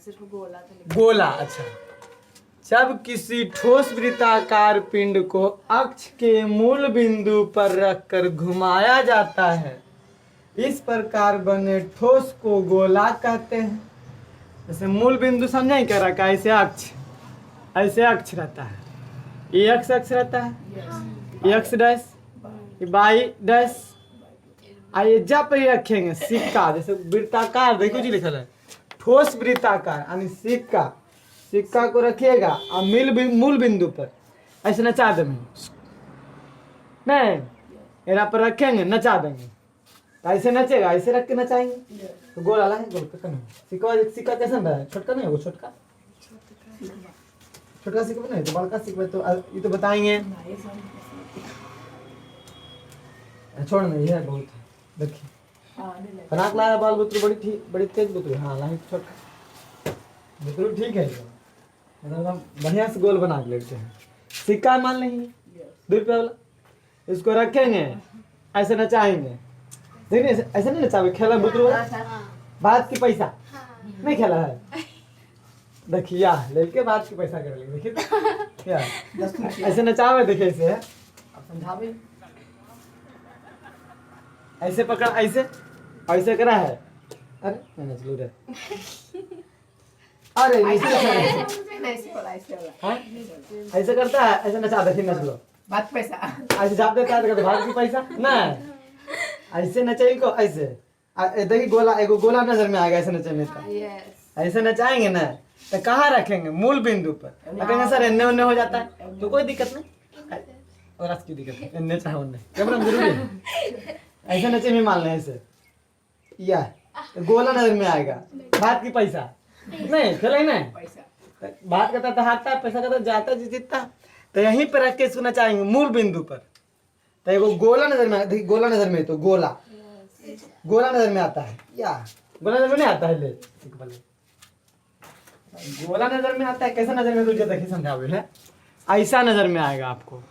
सिर्फ गोला था लिखा। गोला, अच्छा। जब किसी ठोस वृत्ताकार पिंड को अक्ष के मूल बिंदु पर रखकर घुमाया जाता है, इस प्रकार बने ठोस को गोला कहते हैं। जैसे मूल बिंदु समझे क्या रखा है, ऐसे अक्ष रहता है, ये अक्ष रहता है, ये अक्ष डैश, ये बाई डैश, आइए जब पे रखेंगे सिक्का, जैसे वृत्ताकार देखो जी लिखा है ठोस वृत्ताकार, यानी सिक्का को रखिएगा और मूल बिंदु पर ऐसे नचा देंगे, नहीं यहाँ पर रखेंगे नचा देंगे तो ऐसे नचेगा, ऐसे रख के नचाएंगे तो गोल आला है, गोल का नहीं। सिक्का कैसा रहा है, छोटका नहीं है वो, छोटका सिक्का नहीं तो बड़का सिक्का, तो ये तो बताएंगे, छोड़ नहीं है बहुत है। देखिए फनाक लाया बाल बुतरू बड़ी तेज बुतरू, हाँ लाई छोटा बुतरू ठीक है, मतलब बढ़िया से गोल बना के लेते हैं। सिक्का मान लेंगे 2 रुपये वाला, इसको रखेंगे ऐसे नचाएंगे, देखिए ऐसे नहीं नचावे, खेला बुतरू वाला बात की पैसा नहीं खेला है, देखिए लेके बात की पैसा कर लेंगे, देखिए क्या ऐसे नचावे, देखिए ऐसे है, अब समझावे ऐसे पकड़, ऐसे करा है, अरे नहीं चलो रे, अरे ऐसे करता है, ऐसे नचा देखिए नच लो बात पैसा, ऐसे जाप देता है तो भाग की पैसा नहीं, ऐसे नचाई को ऐसे देखिए गोला, एगो गोला नजर में आएगा ऐसे नचने का, ऐसे नचाएंगे ना तो कहाँ रखेंगे, मूल बिंदु पर रखेंगे सर, एन्ने उन्ने हो जाता है तो कोई दिक्कत नहीं, और आज की दिक्कत है एन्ने चाहे उन्ने कैमरा जरूरी है, ऐसे नचे में मान लें ऐसे, या तो गोला नजर में आएगा, बात की पैसा नहीं खेले नहीं, बात करता तो हारता, पैसा करता जाता जीतता, तो यहीं पर रख के इसको नचाएंगे मूल बिंदु पर, तो एगो गोला नजर में, देखिए गोला नजर में, तो गोला नजर में आता है, या गोला नजर में नहीं आता है, ले गोला नजर में आता है, कैसा नजर में तुझे देखिए समझावे है, ऐसा नजर में आएगा आपको,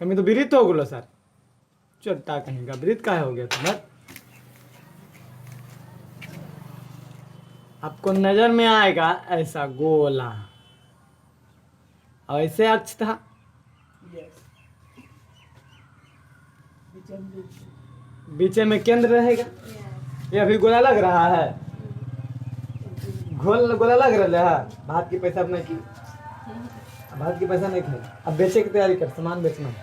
कमी तो विरित हो गलो सर, चोटा कहीं का विरित का हो गया तुम्हारा, आपको नजर में आएगा ऐसा गोला, और ऐसे अक्ष था, बीच में केंद्र रहेगा, ये अभी गोला लग रहा है, गोला लग रहा है, भात की पैसा अपने की, भात की पैसा नहीं खे, अब बेचे की तैयारी कर, सामान बेचना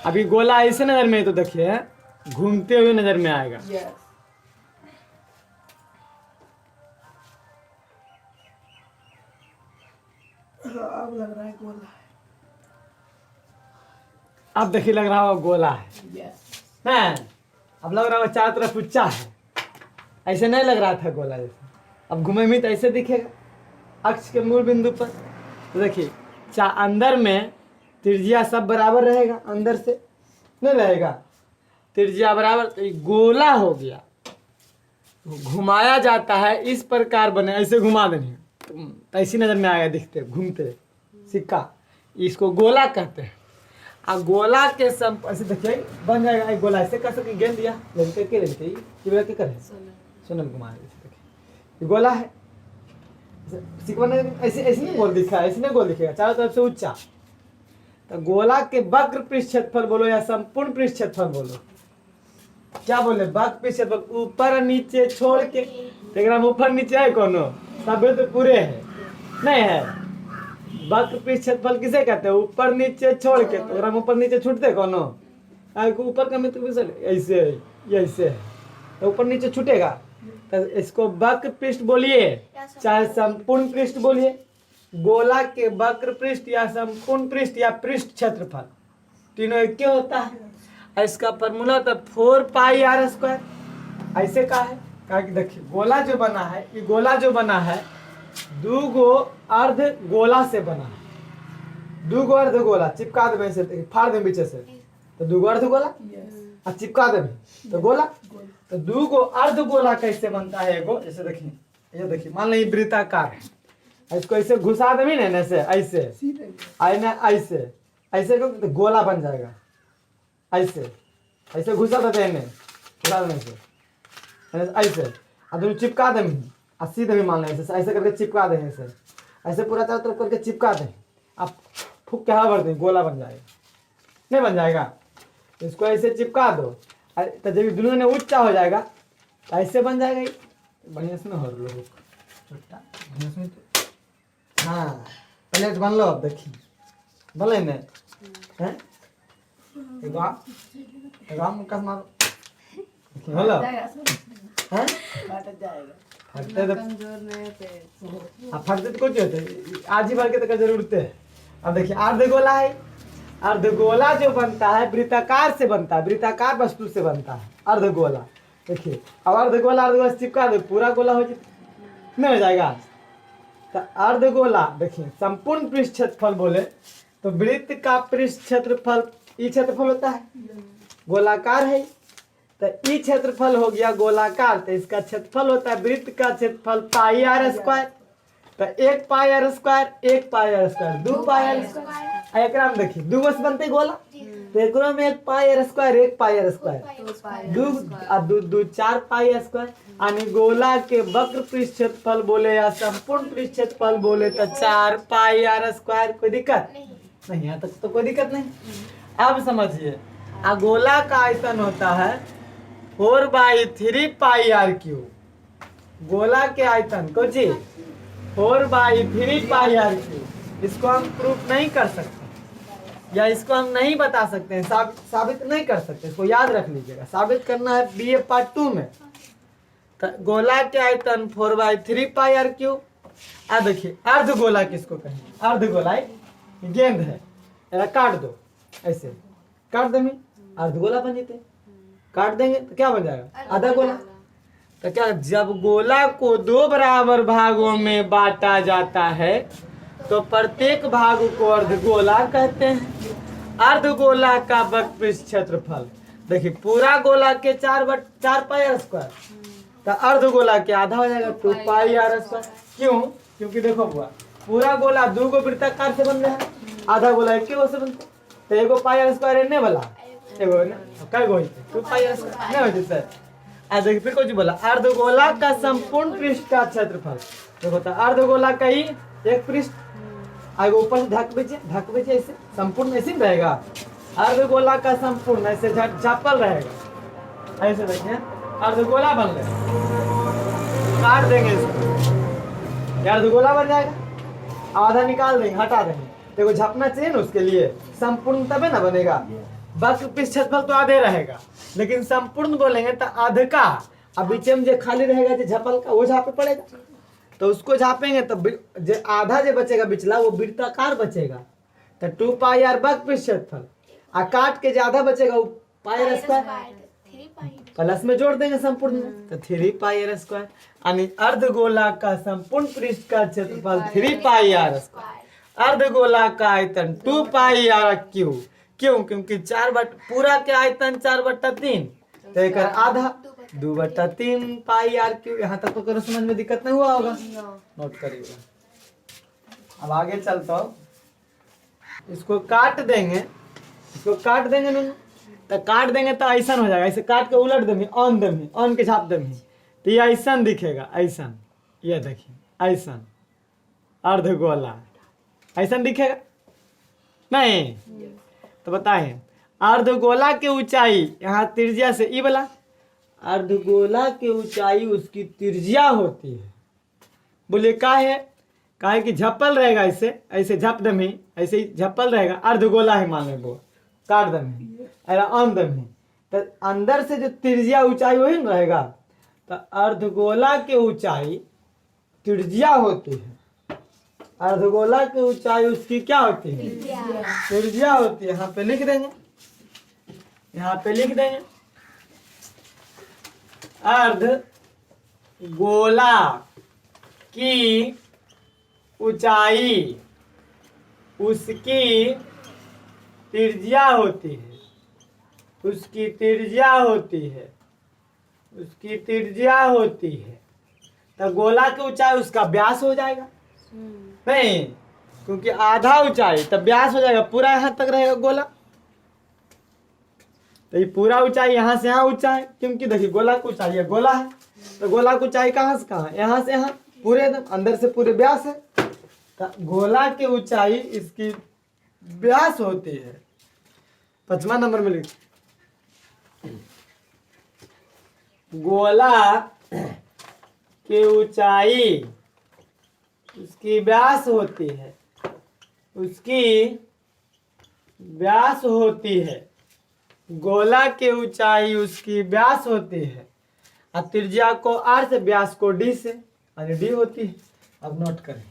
अभी गोला ऐसे नजर में, तो देखिए घूमते हुए नजर में आएगा, अब लग रहा है गोला है, अब देखिए लग रहा है गोला है, नहीं अब लग रहा है चारों तरफ उच्चा है, ऐसे नहीं लग रहा था गोला जैसे, अब घूमे में तो ऐसे दिखेगा अक्ष के मूल बिंदु पर, तो देखिए अंदर में त्रिज्या सब बराबर रहेगा, अंदर से नहीं रहेगा त्रिज्या बराबर, तो ये गोला हो गया, तो घुमाया जाता है इस प्रकार बने, ऐसे घुमा देंगे तो ऐसी नजर में आएगा, दिखते घूमते सिक्का, इसको गोला कहते हैं। और गोला के ऐसे देखिए बन जाएगा, एक गोला ऐसे कर सके, गेंद दिया लड़के के लेते ही के करे सोनल कुमार, देखिए गोला है, सिक्का ऐसे ऐसे नहीं गोल दिखा, ऐसे नहीं गोल दिखेगा, चारों तरफ से ऊंचा, तो गोला के वक्र पृष्ठ क्षेत्रफल बोलो या संपूर्ण पृष्ठ क्षेत्रफल बोलो, क्या बोले वक्र पृष्ठ क्षेत्रफल, ऊपर नीचे छोड़ के, ऊपर नीचे है कोनो, सब तो पूरे है नहीं है, वक्र पृष्ठ क्षेत्रफल किसे कहते हैं, ऊपर नीचे छोड़ के, तो ऊपर नीचे छूटते कोनो, ऊपर का मित्र ऐसे ऐसे है तो ऊपर नीचे छूटेगा, तो इसको वक्र पृष्ठ बोलिए चाहे संपूर्ण पृष्ठ बोलिए, गोला के वक्र पृष्ठ या संपूर्ण पृष्ठ या पृष्ठ क्षेत्रफल तीनों एक के होता है। इसका फॉर्मूला तो 4πr², ऐसे का है, कहा कि देखिए गोला जो बना है, ये गोला जो बना है 2 गो अर्ध गोला से बना है, 2 गो अर्ध गोला चिपका दे से, फाड़ दे पीछे से, तो 2 गो अर्ध गोला और चिपका दे तो गोला, तो 2 गो अर्ध गोला कैसे बनता है, एगो जैसे देखिए, ये देखिए मान लीजिए वृत्ताकार है, इसको ऐसे घुसा दे ना ऐसे ऐसे ऐसे ऐसे को तो गोला बन जाएगा। ऐसे ऐसे घुसा देते हैं घुसाने से ऐसे अब तुम चिपका दें और सीधे भी मान लें ऐसे ऐसे करके चिपका दें ऐसे ऐसे पूरा चारों तरफ करके चिपका दें। आप फूक के हवा भर दें गोला बन जाएगा। नहीं बन जाएगा? इसको ऐसे चिपका दो तो जब दुनिया में ऊंचा हो जाएगा तो ऐसे बन जाएगा। बढ़िया से हो लोग हाँ प्लेट बन लो। अब देखिए बोले न मारो बोलो हैं फटते तो फटते तो कुछ होते आज ही भर के तो जरूरत है। अब देखिए अर्धगोला है। अर्धगोला जो बनता है वृत्ताकार से बनता है, वृत्ताकार वस्तु से बनता है अर्धगोला। देखिए अब अर्धगोला चिपका दो पूरा गोला हो नहीं हो जाएगा। तो अर्धगोला देखिए संपूर्ण पृष्ठ क्षेत्रफल बोले तो वृत्त का पृष्ठ क्षेत्रफल ई क्षेत्रफल होता है, गोलाकार है तो ई क्षेत्रफल हो गया गोलाकार। तो इसका क्षेत्रफल होता है वृत्त का क्षेत्रफल पाई आर स्क्वायर। तो 1 pi r square 1 pi r square 2 pi r square. एकरा में देखिए दू गो से बनते गोला तो एकरो में 1 pi r square 1 pi r square दू 4 पाई आर स्क्वायर। यानी गोला के वक्र पृष्ठ क्षेत्रफल बोले या संपूर्ण पृष्ठ क्षेत्रफल बोले तो 4 पाई आर स्क्वायर। कोई दिक्कत नहीं? यहाँ तक तो कोई दिक्कत नहीं। अब समझिए गोला का आयतन होता है 4/3 पाई आर क्यूब। गोला के आयतन को जी 4/3 पाई आर क्यूब। इसको हम प्रूफ नहीं कर सकते या इसको हम नहीं बता सकते हैं, साबित नहीं कर सकते। इसको याद रख लीजिएगा, साबित करना है BA पार्ट 2 में। तो गोला के आयतन 4/3 पाई आर क्यूब। अब देखिए अर्धगोला किसको कहेंगे? अर्धगोला गेंद है, काट दो ऐसे काट देंगे अर्धगोला बन जाते। काट देंगे तो क्या बन जाएगा? आधा गोला। तो क्या जब गोला को 2 बराबर भागों में बांटा जाता है तो प्रत्येक भाग को अर्धगोला कहते हैं। अर्धगोला का वक्र पृष्ठ क्षेत्रफल देखिए पूरा गोला के 4 पाई आर स्क्वायर तो अर्धगोला के आधा हो जाएगा 2 पाई आर स्क्वायर। क्यों? क्योंकि देखो बुआ पूरा गोला 2 गो वृत्ताकार से बन रहा है, आधा गोला 1 गो से बनता है। तो 1 पाई आर स्क्वायर ने वाला एगो कई गो 2 पाई आर स्क्वायर नहीं होती सर। आज देखिए फिर कुछ बोला अर्धगोला का संपूर्ण पृष्ठ का क्षेत्रफल देखो तो अर्धगोला का ही एक पृष्ठ आगे ऊपर से ढक बीचे ऐसे संपूर्ण ऐसे रहेगा। अर्धगोला का संपूर्ण ऐसे झपल रहेगा ऐसे। देखिए अर्धगोला बन रहा है, काट देंगे इसको अर्धगोला बन जाएगा। आधा निकाल देंगे हटा देंगे। देखो झपना चाहिए ना उसके लिए संपूर्ण तबे ना बनेगा। वक्र पृष्ठ क्षेत्रफल तो आधे रहेगा लेकिन संपूर्ण बोलेंगे तो आधे का। अब बीच में जो खाली रहेगा जो झपल का वो झापे पड़ेगा तो उसको झापेंगे तो जो आधा जो बचेगा बिचला वो वृत्ताकार बचेगा। तो 2 पाई आर वक्र पृष्ठ क्षेत्रफल आ काट के जो आधा बचेगा वो पाई आर स्क्वायर प्लस में जोड़ देंगे संपूर्ण में तो 3 पाई आर स्क्वायर। यानी अर्धगोला का संपूर्ण पृष्ठ का क्षेत्रफल 3 पाई आर स्क्वायर। अर्धगोला का आयतन 2 पाई आर क्यूब। क्यों? क्योंकि पूरा के आयतन 4/3 तो एक आधा 2/3 पाई आर क्यूब। यहाँ तक तो करो समझ में दिक्कत नहीं हुआ होगा? नोट करिएगा। अब आगे चलता हूँ। इसको काट देंगे नहीं तो काट देंगे तो ऐसा हो जाएगा। ऐसे काट के उलट देंगे ऑन के छाप देंगे तो ये ऐसा दिखेगा। ऐसा ये देखिए ऐसा अर्धगोला ऐसा दिखेगा नहीं? तो बताएं अर्धगोला की ऊंचाई यहाँ त्रिज्या से ई वाला अर्धगोला की ऊंचाई उसकी त्रिज्या होती है। बोले का है? काहे कि झप्पल रहेगा ऐसे झप दमी ऐसे ही झप्पल रहेगा। अर्धगोला है मान लो वो काट दमी अरे ऑन दमी तो अंदर से जो त्रिज्या ऊंचाई वही न रहेगा। तो अर्धगोला की ऊंचाई त्रिज्या होती है। अर्धगोला की ऊंचाई उसकी क्या होती है? त्रिज्या होती है। यहाँ पे लिख देंगे अर्धगोला की ऊंचाई उसकी त्रिज्या होती है। उसकी त्रिज्या होती है। तो गोला की ऊंचाई उसका व्यास हो जाएगा नहीं? क्योंकि आधा ऊंचाई तब व्यास हो जाएगा, पूरा यहाँ तक रहेगा गोला। तो ये पूरा ऊंचाई यहाँ से यहाँ ऊंचा है, क्योंकि देखिए गोला की ऊंचाई है, गोला है तो गोला की ऊंचाई कहाँ से कहाँ, यहाँ से यहाँ पूरे एकदम अंदर से पूरे व्यास है। तो गोला की ऊंचाई इसकी व्यास होती है। 5वां नंबर में लिख, गोला की ऊंचाई उसकी व्यास होती है, उसकी व्यास होती है। गोला की ऊंचाई उसकी व्यास होती है और त्रिज्या को आर से, व्यास को डी से, यानी डी होती है। अब नोट करें,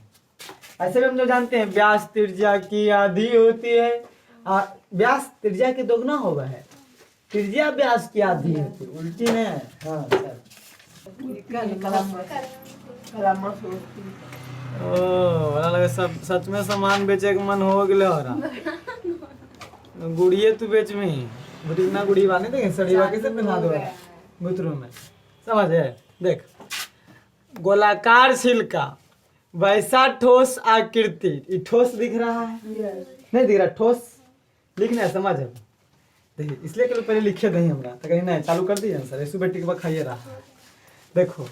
ऐसे भी हम जो जानते हैं व्यास त्रिज्या की आधी होती है और व्यास त्रिज्या के दोगुना होगा है, त्रिज्या व्यास की आधी होती है, उल्टी है। हाँ सर, ओ बड़ा लगा सब सच में सामान बेचे के मन हो गए हो रहा। गुड़िए तू बेच में ही बुटीना गुड़ी बाने देखे सड़ीवा कैसे पहना दो गुतरू में, समझ है। देख, गोलाकार छिलका, वैसा ठोस आकृति, ये ठोस दिख रहा है नहीं दिख रहा, ठोस लिखना है, समझ है। देखिए इसलिए कि पहले लिखे नहीं हमरा तो कहीं नहीं चालू कर दिए सर, ऐसु बेटी के खाइए रहा। देखो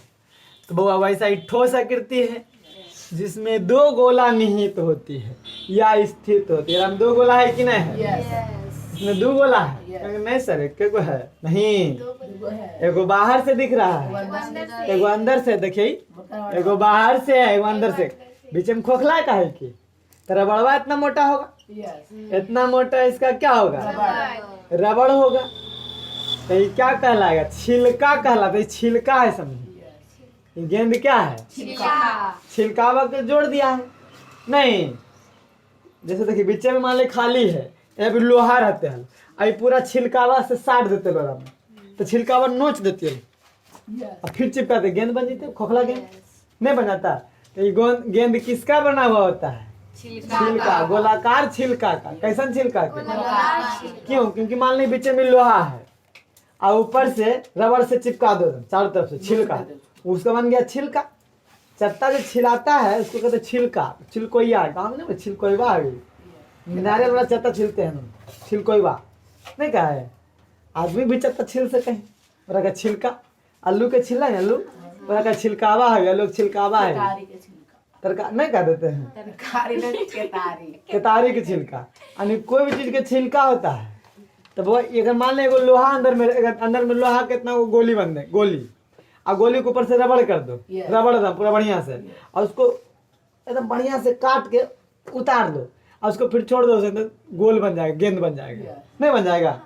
तो बउआ वैसा ही ठोस आकृति है जिसमें दो गोला निहित होती है या स्थित होती है। हम दो गोला है कि नहीं है? इसमें दो गोला है नहीं सर, एक को है नहीं, एगो बाहर से दिख रहा है, एगो अंदर से। देखिए एगो बाहर से है, एगो अंदर से, बीच में खोखला का है कि तेरा बड़वा इतना मोटा होगा, इतना मोटा इसका क्या होगा, रबड़ होगा। तो ये क्या कहलाएगा, छिलका कहलाता है। छिलका है समझे, गेंद क्या है, छिलकावा के जोड़ दिया है नहीं। जैसे देखिए बीच में मान ले खाली है, ये भी लोहा रहते हैं, आई पूरा छिलकावा से साट देते लोहा में, तो छिलकावा नोच देती है और फिर चिपकाते, गेंद बन जाती है। खोखला गेंद नहीं बन जाता। तो ये गेंद किसका बना हुआ होता है, छिलका, गोलाकार छिलका का। कैसन छिलका के, क्यों, क्योंकि मान ली बीच में लोहा है और ऊपर से रबड़ से चिपका दो चारों तरफ से छिलका, उसका बन गया छिलका। चत्ता जो छिलाता है उसको कहते छिलका, छिलकोइया। कहा ना छिलकोइवा है, नारियल वाला चत्ता छिलते हैं, छिलकोइवा नहीं कहा है। आदमी भी चत्ता छिल सके हैं, और अगर छिलका आलू के छिला है, आलू और छिलकावा है, लोग छिलकावा है, तरका नहीं कह देते हैं, केतारी के छिलका। यानी कोई भी चीज के छिलका होता है। तो वो अगर मान ले एगो लोहा अंदर में लोहा कितना गोली बन दे, गोली, और गोली के ऊपर से रबड़ कर दो, रबड़ एकदम पूरा बढ़िया से, और उसको एकदम बढ़िया से काट के उतार दो और उसको फिर छोड़ दो, तो गोल बन जाएगा, गेंद बन जाएगा नहीं बन जाएगा।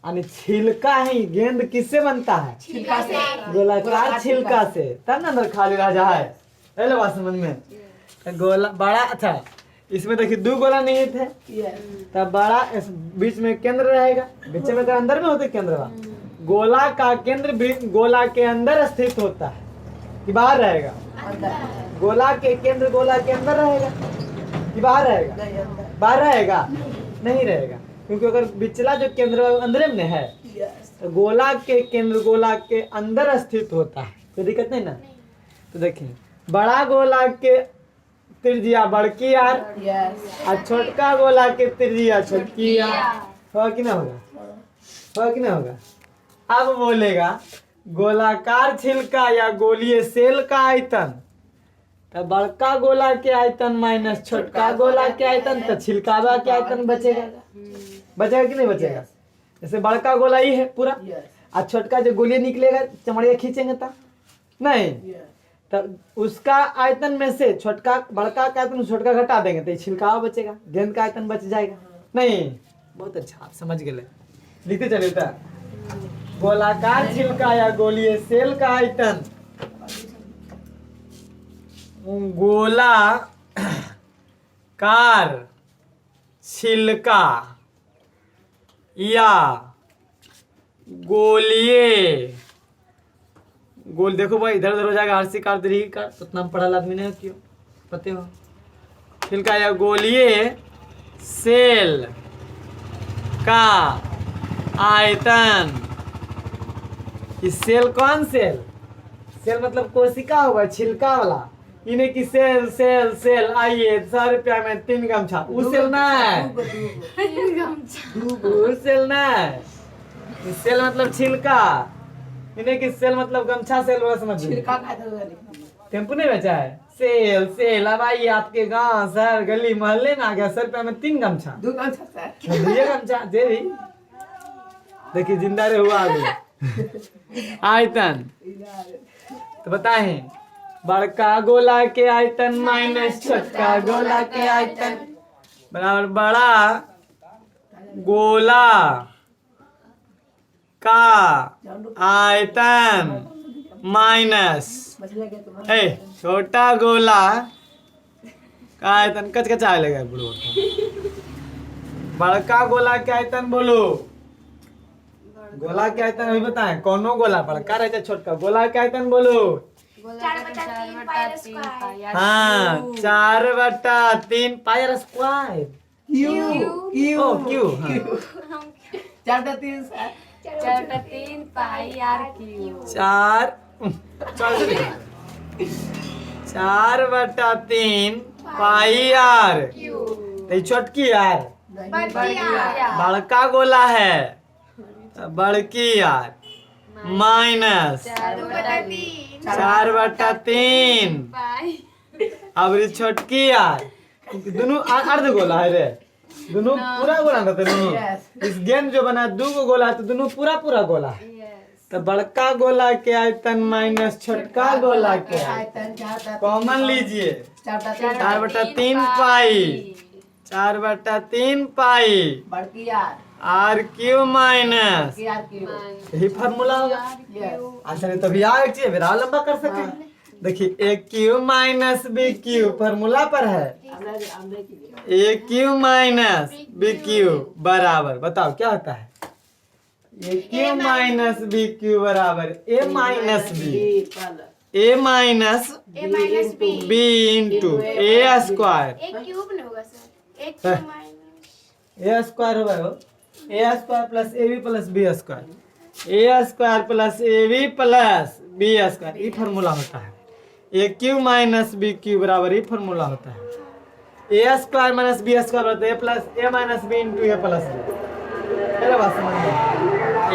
यानी छिलका ही गेंद किससे बनता है, छिलका से, गोलाकार छिलका से, तब ना अंदर खाली रह जाए। पहले बात समझ में, गोला बड़ा। अच्छा इसमें देखिए दो गोला नहीं थे, तब बड़ा बीच में केंद्र रहेगा, बीच में अंदर में होते केंद्र। गोला का केंद्र भी गोला के अंदर स्थित होता है कि बाहर रहेगा, गोला के केंद्र गोला के अंदर रहेगा कि बाहर रहेगा, बाहर रहेगा नहीं रहेगा, क्योंकि अगर बिचला जो केंद्र अंदर में है तो गोला के केंद्र गोला के अंदर स्थित होता है, कोई दिक्कत नहीं ना। तो देखिए बड़ा गोला के त्रिज्या बड़की आर और छोटका गोला के त्रिज्या छोटकी आर, होगा कि ना होगा, होगा कि ना होगा। अब बोलेगा गोलाकार छिलका या गोलीय सेल का आयतन, तो बड़का गोला के आयतन माइनस छोटका गोला के आयतन, तो छिलकावा के आयतन बचेगा, बचेगा कि नहीं बचेगा। जैसे बड़का गोला ही है पूरा और छोटका जो गोली निकलेगा चमड़िया खींचेंगे तो नहीं, तो उसका आयतन में से छोटका बड़का का आयतन छोटका घटा देंगे तो छिलकावा बचेगा, गेंद का आयतन बच जाएगा नहीं। बहुत अच्छा, आप समझ गए, लिखते चले। गोलाकार छिलका या गोलीय सेल का आयतन, गोलाकार छिलका या गोलीय गोल, देखो भाई इधर उधर हो जाएगा, आरसी कार दीर्घी कार, उतना पढ़ा आदमी नहीं क्यों पते हो। छिलका या गोलीय सेल का आयतन, इस सेल कौन सेल, सेल मतलब कोशिका होगा छिलका वाला, इन्हें की सेल सेल सेल आइए 100 रुपया में 3 गमछा उ सेल ना है उ सेल ना है ई सेल मतलब छिलका इन्हें की सेल मतलब गमछा सेल वाला समझ छिलका खाता हुआ लिखा। टेम्पू नहीं बेचा है सेल सेल अब आइए आपके गांव शहर गली मोहल्ले में आ गया 100 रुपया में 3 गमछा दो गमछा सर। ये गमछा दे भी देखिए जिंदा रहे हुआ आगे आयतन तो बताएं बड़का गोला के आयतन माइनस छोटका गोला के आयतन बराबर बड़ा गोला का आयतन माइनस मछली के तुम्हारा ए छोटा गोला का आयतन कचकचा लगा बोलो बड़का गोला के आयतन बोलो गोला के आयतन अभी बताएं कौनो गोला बड़का रहता है छोटका गोला के आयतन बोलो 4/3 पाई स्क्वायर। हाँ 4/3 पाई स्क्वायर क्यू ओ क्यों हाँ 4/3 sir. 4/3 pi R cube. 4/3 pi R तो छोटकी यार बड़का गोला है बड़की यार माइनस 4/3 पाई अब ये छोटकी यार दोनों अर्ध गोला है रे दोनों पूरा गोला ना दोनों इस गेंद जो बना 2 गोला है तो दोनों पूरा पूरा गोला है तो बड़का गोला के आयतन माइनस छोटका गोला के आयतन कॉमन लीजिए 4/3 पाई 4/3 पाई बड़की यार आर क्यू माइनस यार क्यू यही फार्मूला होगा अच्छा तभी आगे चीज फिर और लंबा कर सकते हैं देखिए a cube minus b cube formula पर है a cube minus b cube बराबर बताओ क्या होता है a cube minus b cube बराबर a minus b a minus b into a square एक क्यूब नहीं होगा सर। एक क्यूब माइनस ए स्क्वायर होगा वो a square plus a b plus b square a square plus a b plus b square ये formula होता है a cube minus b cube बराबर ये फार्मूला होता है a square minus b square होता है a plus a minus b into a plus b पहले बात समझ में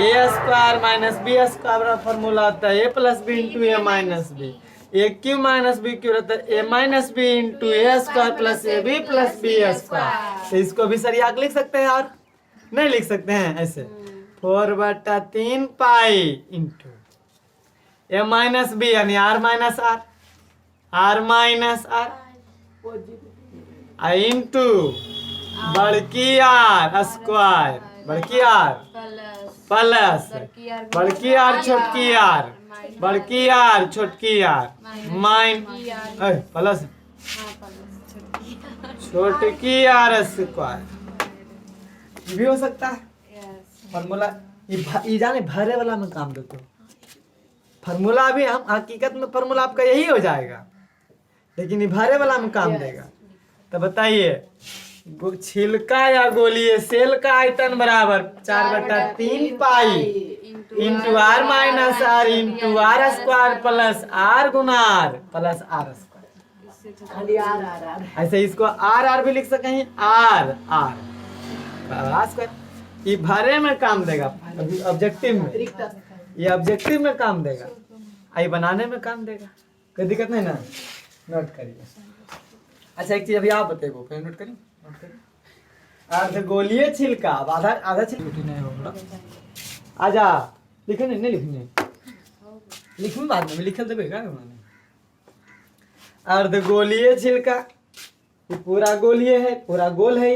a square minus b square formula होता है a plus b into a minus b A cube minus b cube रहता है a minus b into a square plus a b plus b square तो इसको भी सरिया लिख सकते हैं और नहीं लिख सकते हैं ऐसे 4/3 pi into a minus B यानी R minus R minus R into बड़की आर स्क्वायर बड़की आर प्लस बड़की आर छोटकी आर बड़की आर छोटकी आर माइन प्लस छोटकी आर स्क्वायर भी हो सकता है फार्मूला ये जाने भरे वाला में काम देते हो फार्मूला भी हम हकीकत में फार्मूला आपका यही हो जाएगा लेकिन ये भरे वाला में काम देगा तो बताइए छिलका या गोलीय सेल का आयतन बराबर 4/3 pi into R minus R into R square plus R गुना आर प्लस आर स्क्वायर खाली आर आर आर ऐसे इसको आर आर भी लिख सकते हैं आर आर स्क्वायर ये भरे में काम देगा ऑब्जेक्टिव में ये ऑब्जेक्टिव में काम देगा आई बनाने में काम देगा कोई दिक्कत नहीं ना नोट करिए अच्छा एक चीज अभी आप बताइए फिर नोट करिए अर्धगोलीय छिलका अब आधा आधा छिलका नहीं होगा आजा लिखे नहीं लिखने लिखूं बाद में लिखल देबे का अर्धगोलीय छिलका ये पूरा गोलीय है पूरा गोल है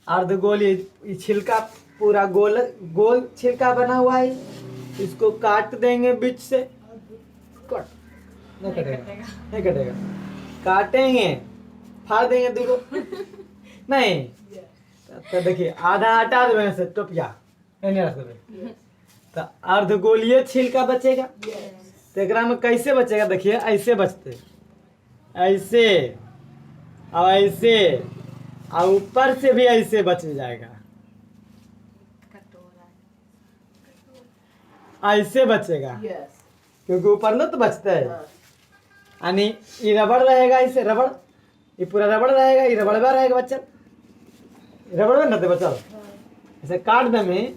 अर्धगोलीय छिलका पूरा गोल गोल छिलका बना हुआ है इसको काट देंगे बीच से कट नहीं कटेगा काटेंगे फाड़ देंगे देखो नहीं तो देखिए आधा हटा देवे से टोपिया नहीं रख देवे तो अर्धगोलीय छिलका बचेगा तो एकरा में कैसे बचेगा देखिए ऐसे बचते ऐसे और ऐसे और ऊपर से भी ऐसे बच जाएगा ऐसे बचेगा यस क्योंकि ऊपर लो तो बचता है यानी ये रबड़ रहेगा, इसे रबड़, ये पूरा रबड़ रहेगा, ये रबड़ बा रहेगा बच्चा, रबड़ में रहते बच्चा। ऐसे काट दे में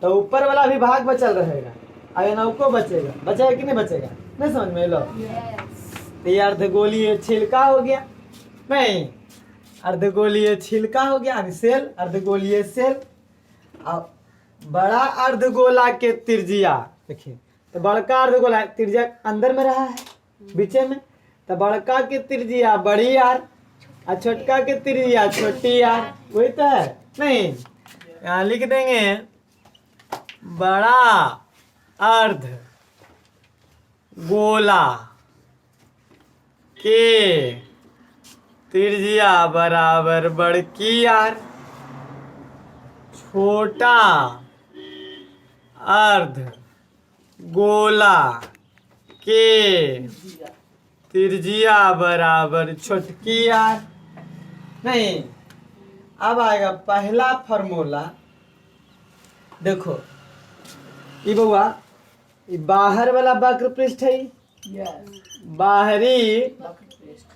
तो ऊपर वाला भी भाग बचल रहेगा, और नौको बचेगा, बचेगा कि नहीं बचेगा, नहीं समझ में लो। तो ये अर्धगोलीय छिलका हो गया, नहीं अर्धगोलीय छिलका हो गया, यानी सेल, अर्धगोलीय सेल। अब बड़ा अर्धगोला के त्रिज्या देखिए, तो बड़का अर्धगोला त्रिज्या अंदर में रहा है बीचे में, तो बड़का के त्रिज्या बड़ी आर और छोटका के त्रिज्या छोटी आर, वही तो है नहीं। यहाँ लिख देंगे बड़ा अर्ध गोला के त्रिज्या बराबर बड़की आर, छोटा अर्ध गोला के त्रिज्या बराबर छोटकी आर। नहीं, अब आएगा पहला फॉर्मूला। देखो ये बउआ, ये बाहर वाला वक्र पृष्ठ है, Yes. बाहरी Bucket paste.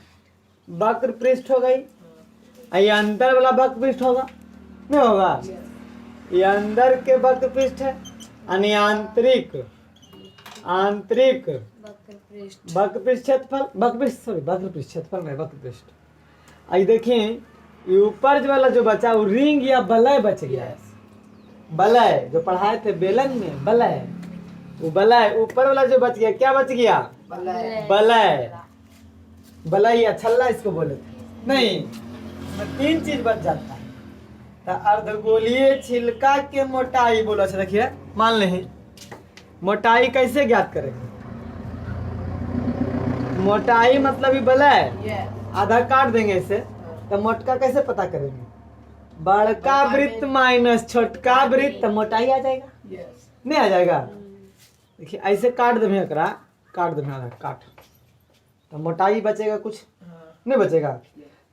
वक्र पृष्ठ हो गई, और ये अंदर वाला वक्र पृष्ठ होगा, नहीं होगा? Yes. ये अंदर के वक्र पृष्ठ है, यानी आंतरिक आंतरिक वक्र पृष्ठ। वक्र पृष्ठ क्षेत्रफल, वक्र पृष्ठ सॉरी वक्र पृष्ठ क्षेत्रफल नहीं, वक्र पृष्ठ। आई देखें ये ऊपर जो वाला जो बचा वो रिंग या बलय बच गया है, बलय जो पढ़ाए थे बेलन में, बलय, वो बलय ऊपर वाला जो बच गया, क्या बच गया? Balay. बलय, बलय या छल्ला इसको बोले थे। नहीं, इसमें तीन चीज बच जाता है। तो अर्धगोलीय छिलका के मोटाई बोलो। अच्छा देखिए, मान लें मोटाई कैसे ज्ञात करेंगे? मोटाई मतलब ही बलय, Yes. आधा काट देंगे इसे, तो मोटका कैसे पता करेंगे? बड़का वृत्त माइनस छोटका वृत्त, तो मोटाई आ जाएगा, Yes. नहीं आ जाएगा? देखिए ऐसे काट दे एकरा, काट दे आधा काट, तो मोटाई बचेगा कुछ नहीं बचेगा।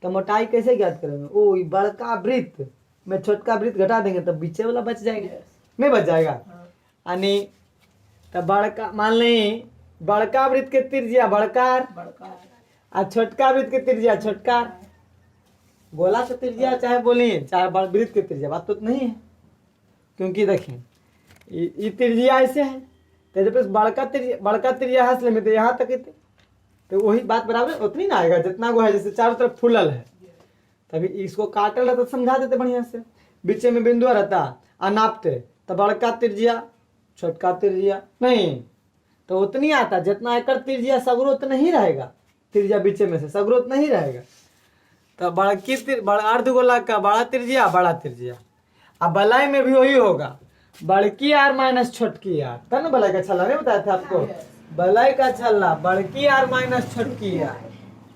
तो मोटाई कैसे ज्ञात करेंगे? ओ ये बड़का वृत्त में छोटका वृत्त घटा देंगे तो बीचे वाला बच जाएगा, Yes. नहीं बच जाएगा? यानी तो बड़का मान लें, बड़का वृत्त के त्रिज्या बड़कार बड़का और छोटका वृत्त के त्रिज्या छोटकार। गोला के त्रिज्या चाहे बोलिए चाहे वृत्त के त्रिज्या, बात तो नहीं है, क्योंकि देखें ये त्रिज्या ऐसे है, तो जब बड़का त्रिज्या है इसलिए में तो यहाँ तक थे, तो वही बात बराबर उतनी ना आएगा जितना वो है, जैसे चारों तरफ फूलल है, तभी इसको काटल रहता तो समझा देते बढ़िया से, बीच में बिंदु रहता और नापते, तो बड़का त्रिज्या छोटका त्रिज्या, नहीं तो उतनी आता जितना एकड़ त्रिज्या सगरो उतना ही रहेगा, त्रिज्या बीच में से सगरो उतना ही रहेगा। तो बड़ा अर्धगोला का बड़ा त्रिज्या बड़ा त्रिज्या, अब बलय में भी वही होगा, बड़की आर माइनस छोटकी आर, तब ना बलय का छल्ला नहीं बताया था आपको? बलय का छल्ला बड़की आर माइनस छोटकी आर,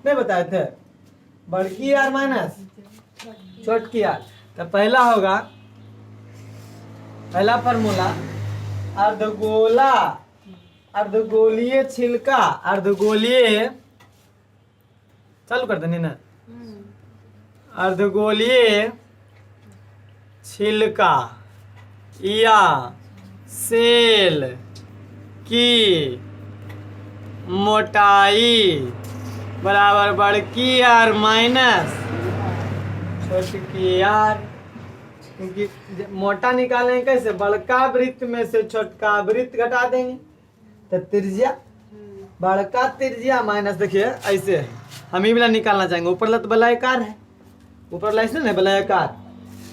नहीं बताए थे? बड़की आर माइनस छोटकी आर। तो पहला होगा, पहला फॉर्मूला अर्धगोला, अर्धगोलीय छिलका, अर्धगोलीय चालू कर देनी ना, अर्धगोलीय छिलका या सेल की मोटाई बराबर बड़की आर माइनस छोटकी आर। क्योंकि मोटा निकालेंगे कैसे? बड़का वृत्त में से छोटका वृत्त घटा देंगे, तो त्रिज्या बड़का त्रिज्या माइनस, देखिए ऐसे है, हम ही वाला निकालना चाहेंगे, ऊपर ला तो बलयकार है, ऊपर ला ऐसे ना बलयकार,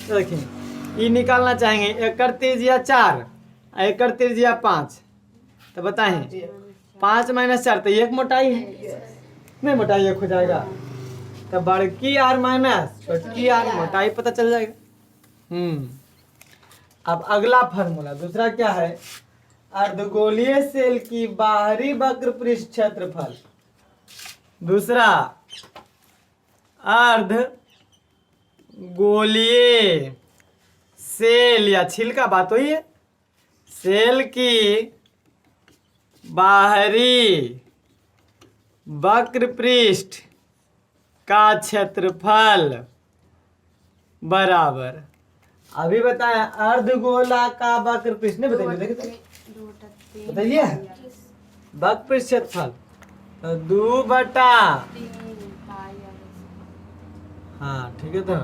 तो देखिए ये निकालना चाहेंगे, एकड़ त्रिज्या 4 एकड़ त्रिज्या 5, तो बताएं 5 माइनस 4 तो एक मोटाई है, नहीं मोटाई एक हो जाएगा, तो बड़की आर माइनस छोटकी आर मोटाई पता चल जाएगा। अब अगला फार्मूला दूसरा क्या है? अर्धगोलीय सेल की बाहरी वक्र पृष्ठ क्षेत्रफल। दूसरा अर्ध गोलीय सेल या छिलका, बात हुई है, सेल की बाहरी वक्र पृष्ठ का क्षेत्रफल बराबर, अभी बताया अर्धगोला का वक्र पृष्ठ, नहीं बताइए, देखिए बताइए वक्र पृष्ठ क्षेत्रफल तो 2/3 पाई आर हाँ ठीक है। तो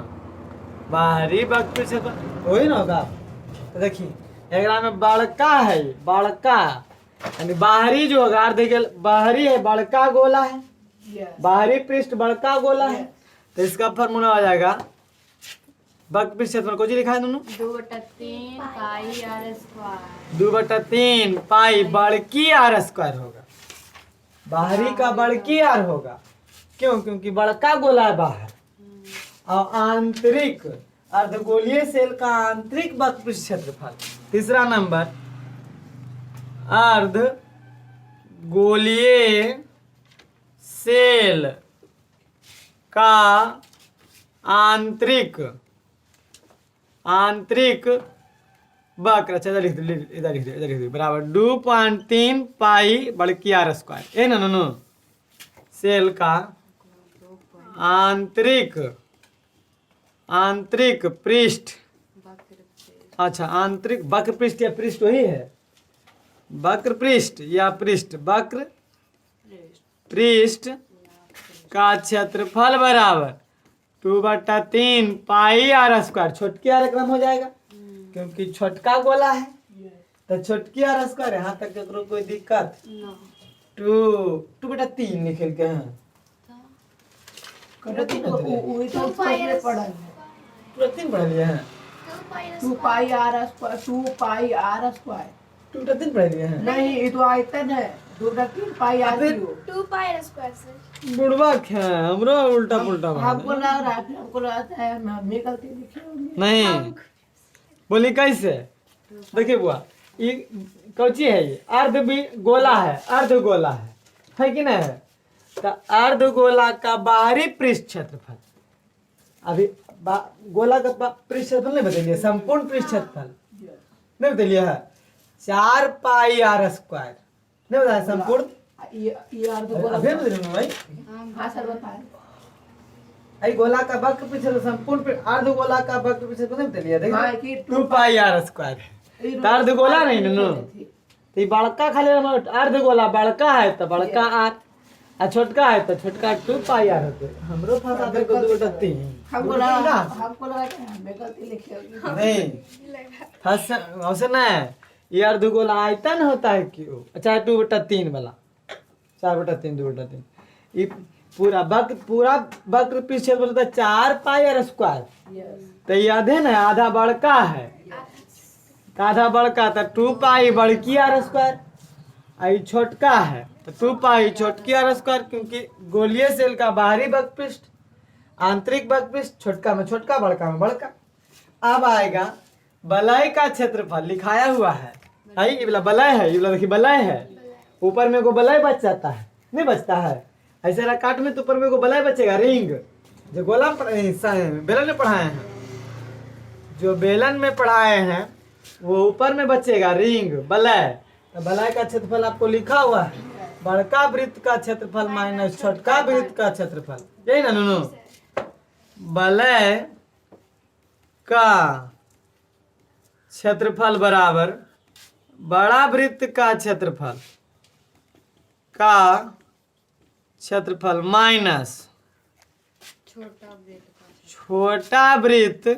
बाहरी वक्र क्षेत्रफल वही ना होगा। तो देखिए एकरा में बड़का है, बड़का यानी बाहरी जो होगा बाहरी है, बड़का गोला है, Yes. बाहरी पृष्ठ बड़का गोला है। तो इसका फॉर्मूला आ जाएगा वक्र पृष्ठ क्षेत्रफल को जी लिखा है दोनों 2/3 पाई आर स्क्वायर। 2/3 पाई बड़की आर स्क्वायर होगा। बाहरी का बड़की आर होगा। क्यों? क्योंकि बड़का गोला है बाहर। और आंतरिक अर्धगोलीय सेल का आंतरिक वक्र पृष्ठ क्षेत्रफल। तीसरा नंबर अर्धगोलीय सेल का आंतरिक वक्र। अच्छा इधर लिख दो, इधर लिख दो बराबर 2.3 पाई बड़की आर स्क्वायर। ए ना नो सेल का आंतरिक पृष्ठ। अच्छा आंतरिक वक्र पृष्ठ या पृष्ठ वही है, वक्र पृष्ठ या पृष्ठ वक्र पृष्ठ का क्षेत्रफल बराबर 2/3 पाई आर स्क्वायर। छोटकी आर क्रम हो जाएगा क्योंकि छोटका गोला है। तो छोटकी आर स्क्वायर यहाँ तक करो कोई दिक्कत? 2/3 निकल के हैं। वही तो उसको पढ़ा है। 2/3 पढ़ लिए हैं। 2 pi r square 2 pi r square 2/3 पढ़ लिए हैं। नहीं ये तो आयतन है 2/3 पाई आर क्यूब। 2 पाई स्क्वायर से बुढ़वा है हमरो उल्टा पुल्टा हमको लग रहा है हमको लगता है मम्मी गलती लिखी होगी। नहीं बोली कैसे? देखिए बुआ ये कौची है, ये अर्ध भी गोला है, अर्ध गोला है कि नहीं है? तो अर्ध गोला का बाहरी पृष्ठ क्षेत्रफल अभी गोला का पृष्ठ क्षेत्रफल नहीं बदलिए, संपूर्ण पृष्ठ क्षेत्रफल नहीं बदलिए है 4 पाई आर स्क्वायर नहीं बताया संपूर्ण। ये अर्ध गोला अभी बदलूंगा भाई। हाँ सर बताएं। आई गोला का वक्र पृष्ठ संपूर्ण अर्ध गोला का वक्र पृष्ठ नहीं बदलिए। हाँ, कि देखिए 2 पाई आर स्क्वायर है। तो अर्ध गोला नहीं नो तो बड़का खाली अर्ध गोला बड़का है तो बड़का आर और छोटका है तो छोटका 2 पाई आर होते। हमरो फंसा दे को 2/3 हमको लगा कि हमें गलती लिखी होगी। नहीं फंस औसे ना ये अर्ध गोला आयतन होता है क्यों? अच्छा 2/3 वाला 4/3 2/3 ये पूरा वक्र पृष्ठ क्षेत्रफल होता है 4 पाई आर स्क्वायर। तो ये आधे ना आधा बड़का है, आधा बड़का तो 2 पाई बड़की आर स्क्वायर। आई छोटका है तो 2 पाई छोटकी आर स्क्वायर क्योंकि गोलीय सेल का बाहरी वक्र पृष्ठ आंतरिक वक्र पृष्ठ छोटका में छोटका बड़का में बड़का। अब आएगा वलय का क्षेत्रफल लिखाया हुआ है। ये वाला वलय है, ये वाला देखिए वलय है। ऊपर में को वलय बच जाता है नहीं बचता है ऐसे रहा काट में तो ऊपर में को वलय बचेगा रिंग जो गोला बेलन में पढ़ाए हैं, जो बेलन में पढ़ाए हैं वो ऊपर में बचेगा रिंग वलय। तो वलय का क्षेत्रफल आपको लिखा हुआ है बड़का वृत्त का क्षेत्रफल माइनस छोटका वृत्त का क्षेत्रफल। यही ना नो वलय का क्षेत्रफल बराबर बड़ा वृत्त का क्षेत्रफल माइनस छोटा वृत्त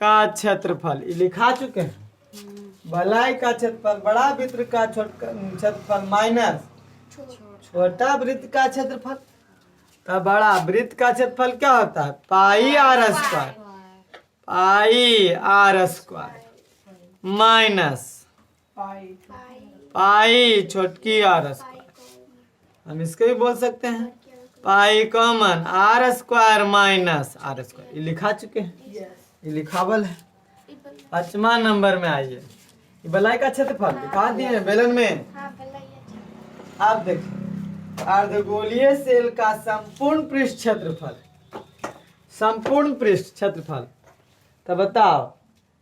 का क्षेत्रफल। ये लिखा चुके हैं वलय का क्षेत्रफल बड़ा वृत्त का क्षेत्रफल माइनस छोटा वृत्त का क्षेत्रफल। तो बड़ा वृत्त का क्षेत्रफल क्या होता है? Pi r square, pi r square minus pi छोटकी आर स्क्वायर। हम इसको भी बोल सकते हैं pi common r square minus r square. ये लिखा चुके हैं, ये लिखावल है। 5वां नंबर में आइए वलय का क्षेत्रफल लिखा दिए बेलन में। आप देखिए अर्धगोलीय सेल का संपूर्ण पृष्ठ क्षेत्रफल, संपूर्ण पृष्ठ क्षेत्रफल। तो बताओ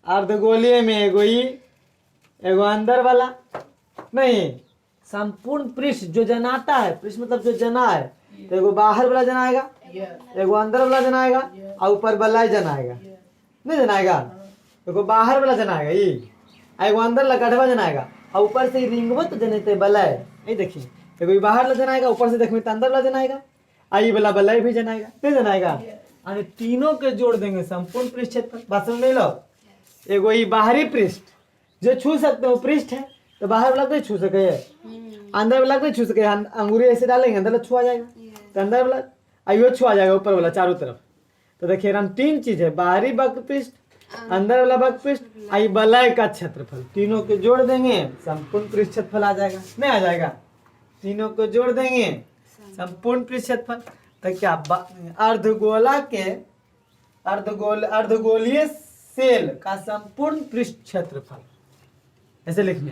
अर्धगोलीय में एगो अंदर वाला नहीं संपूर्ण पृष्ठ जो जनाता है, पृष्ठ मतलब जो जना है तो एगो बाहर वाला जनाएगा एगो अंदर वाला जनाएगा और ऊपर वलय जनाएगा नहीं जनाएगा। एगो बाहर वाला जनाएगा ये एगो अंदर वाला गढ़वा जनाएगा और ऊपर से रिंगवो तो जनेते वलय। ये देखिए एगो ई बाहर ले जनाएगा, ऊपर से देखबे तो अंदर ले जनाएगा, आई वाला बल्लाई भी जनाएगा, नहीं जनाएगा। यानी तीनों के जोड़ देंगे संपूर्ण पृष्ठ क्षेत्रफल। बात समझ नहीं लो। एगो ई बाहरी पृष्ठ जो छू सकते हो पृष्ठ है, तो बाहर वाला नहीं छू सके, अंदर वाला नहीं छू सके। अंगूरी ऐसे डालेंगे अंदर वाला छुआ जाएगा, तो अंदर वाला आइयो छुआ जाएगा, ऊपर वाला चारों तरफ। तो देखिए हम तीन चीज है, बाहरी वक्र पृष्ठ, अंदर वाला वक्र पृष्ठ, आई बलय का क्षेत्रफल, तीनों के जोड़ देंगे संपूर्ण पृष्ठ क्षेत्रफल आ जाएगा, नहीं आ जाएगा। तीनों को जोड़ देंगे संपूर्ण पृष्ठ क्षेत्रफल। तो क्या अर्धगोला के अर्धगोलीय सेल का संपूर्ण पृष्ठ क्षेत्रफल, ऐसे लिखने,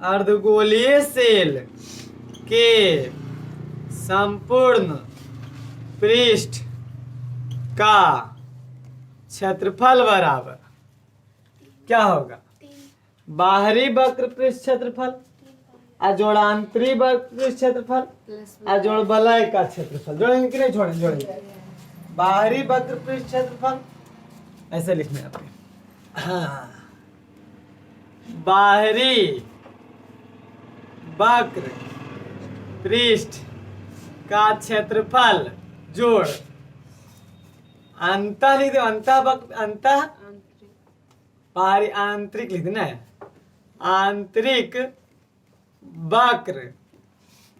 अर्धगोलीय सेल के संपूर्ण पृष्ठ का क्षेत्रफल बराबर क्या होगा? बाहरी वक्र पृष्ठ क्षेत्रफल अजोड़ आंतरिक वक्र पृष्ठ क्षेत्रफल अजोड़ बलय का क्षेत्रफल। जोड़ेंगे कि नहीं छोड़ेंगे? जोड़ेंगे। बाहरी वक्र पृष्ठ क्षेत्रफल ऐसे लिखने आपने, हाँ, बाहरी वक्र पृष्ठ का क्षेत्रफल जोड़ अंतः लिख दो, अंतः बाहरी आंतरिक लिख देना है, आंतरिक वक्र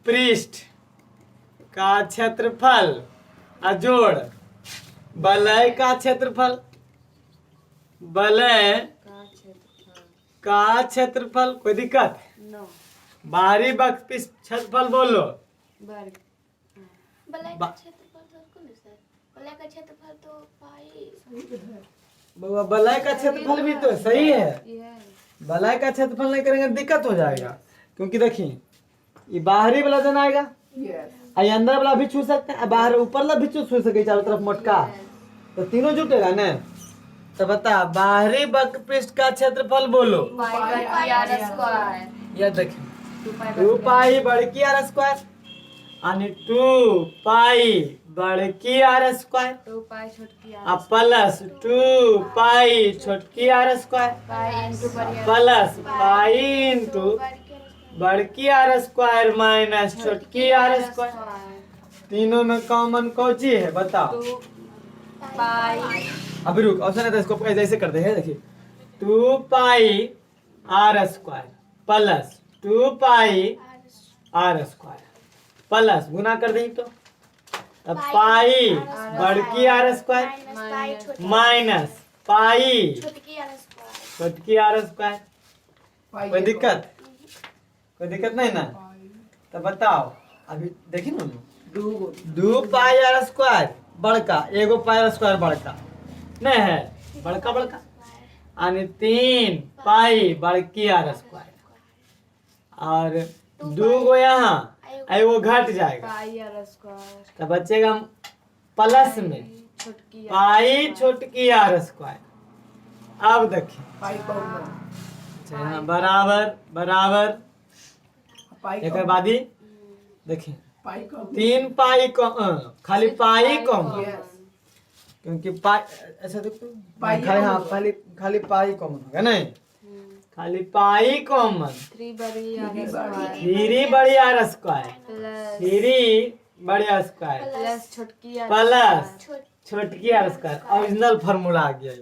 पृष्ठ का क्षेत्रफल अजोड़ बलय का क्षेत्रफल, बलय का क्षेत्रफल। कोई दिक्कत? बाहरी वक्र पृष्ठ क्षेत्रफल बोलो। बलय का क्षेत्रफल तो कौन है सर? बलय का क्षेत्रफल तो पाई। बलय का क्षेत्रफल भी तो सही है, बलय का क्षेत्रफल नहीं करेंगे दिक्कत हो जाएगा। क्योंकि देखिए ये बाहरी वाला जन आएगा, आई अंदर वाला भी छू सकते हैं, बाहर ऊपर वाला भी छू सके चारों तरफ मोटका, तो तीनों जुटेगा ना। तो बता बाहरी वक्र पृष्ठ का क्षेत्रफल बोलो। यह देखिए 2 पाई बड़की आर स्क्वायर यानी 2 पाई बड़की आर स्क्वायर, 2 पाई छोटकी अब प्लस 2 पाई छोटकी are square plus pi into बड़की आर स्क्वायर माइनस छोटकी आर स्क्वायर। तीनों में कॉमन कौन सी है बताओ? अभी रुक, ऑप्शन है तो इसको ऐसे करते हैं। देखिए 2 pi r square plus 2 pi r square plus गुना कर दें तो अब पाई बड़की आर स्क्वायर माइनस पाई छोटकी आर स्क्वायर। कोई दिक्कत? कोई दिक्कत नहीं ना? तो बताओ अभी देखिए ना, 2 पाई आर स्क्वायर बड़का, एगो पाई आर स्क्वायर बड़का नहीं है, बड़का यानी 3 पाई बड़की आर स्क्वायर और 2 गो यहाँ वो घट जाएगा, तो बचेगा प्लस में पाई छोटकी आर स्क्वायर। अब देखिए बराबर एक बाद ही देखिए 3 पाई खाली पाई कॉमन, क्योंकि पाई ऐसा देखो खाली पाई कॉमन होगा नहीं, खाली पाई कॉमन 3 बड़ी आर स्क्वायर 3 बड़ी आर स्क्वायर प्लस छोटकी आर स्क्वायर। ओरिजिनल फार्मूला आ गया,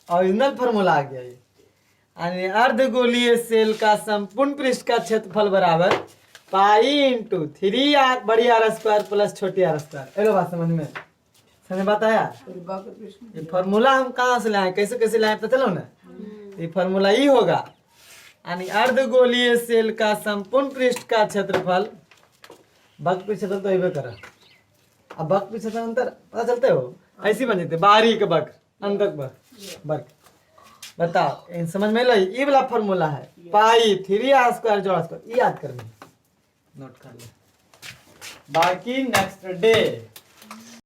ओरिजिनल फार्मूला आ गया। यानी अर्धगोलीय सेल का संपूर्ण पृष्ठ का क्षेत्रफल बराबर पाई इंटू 3 आर बड़ी आर स्क्वायर प्लस छोटी आर स्क्वायर। एलो बात समझ बात आया? ये फार्मूला हम कहाँ से लाए, कैसे लाए पता चलो ना। ये फार्मूला ही होगा, यानी अर्धगोलीय सेल का संपूर्ण पृष्ठ का क्षेत्रफल, वक्र पृष्ठ क्षेत्रफल तो ये करा, अब वक्र पृष्ठ क्षेत्रफल अंतर पता चलते हो, ऐसी बन जाते बाहरी के वक्र अंदर वक्र। बताओ समझ में लो, ये वाला फार्मूला है पाई 3 आर स्क्वायर जोड़ स्क्वायर, ये याद करना, नोट कर ले। बाकी नेक्स्ट डे